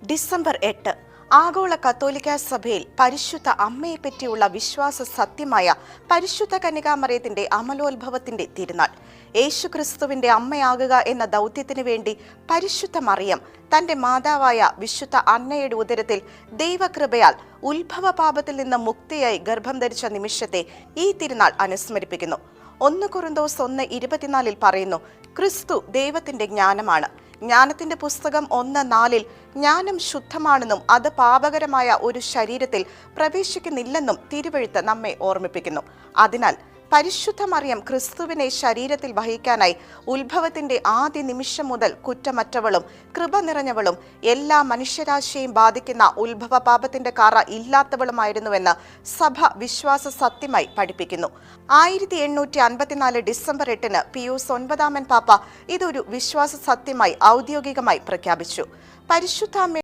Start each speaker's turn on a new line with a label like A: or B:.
A: December 8 ആഗോള കത്തോലിക്ക സഭയിൽ പരിശുദ്ധ അമ്മയെപ്പറ്റിയുള്ള വിശ്വാസ സത്യമായ പരിശുദ്ധ കന്യകാമറിയത്തിന്റെ അമലോത്ഭവത്തിന്റെ തിരുനാൾ. യേശുക്രിസ്തുവിന്റെ അമ്മയാകുക എന്ന ദൗത്യത്തിനു വേണ്ടി പരിശുദ്ധ മറിയം തന്റെ മാതാവായ വിശുദ്ധ അന്നയുടെ ഉദരത്തിൽ ദൈവകൃപയാൽ ഉത്ഭവ പാപത്തിൽ നിന്ന് മുക്തിയായി ഗർഭം ധരിച്ച നിമിഷത്തെ ഈ തിരുനാൾ അനുസ്മരിപ്പിക്കുന്നു. 1 കൊറിന്തോസ് 1:24 പറയുന്നു, ക്രിസ്തു ദൈവത്തിന്റെ ജ്ഞാനമാണ്. ജ്ഞാനത്തിന്റെ പുസ്തകം 1:4 ജ്ഞാനം ശുദ്ധമാണെന്നും അത് പാപകരമായ ഒരു ശരീരത്തിൽ പ്രവേശിക്കുന്നില്ലെന്നും തിരുവെഴുത്ത് നമ്മെ ഓർമ്മിപ്പിക്കുന്നു. അതിനാൽ പരിശുദ്ധ മറിയം ക്രിസ്തുവിനെ ശരീരത്തിൽ വഹിക്കാനായി ഉത്ഭവത്തിന്റെ ആദ്യ നിമിഷം മുതൽ കുറ്റമറ്റവളും കൃപ നിറഞ്ഞവളും എല്ലാ മനുഷ്യരാശിയെയും ബാധിക്കുന്ന ഉത്ഭവ പാപത്തിന്റെ കറ ഇല്ലാത്തവളുമായിരുന്നുവെന്ന് സഭ വിശ്വാസ സത്യമായി പഠിപ്പിക്കുന്നു. 1854 ഡിസംബർ 8 പിയൂസ് 9 പാപ്പ ഇതൊരു വിശ്വാസ സത്യമായി ഔദ്യോഗികമായി പ്രഖ്യാപിച്ചു. പരിശുദ്ധ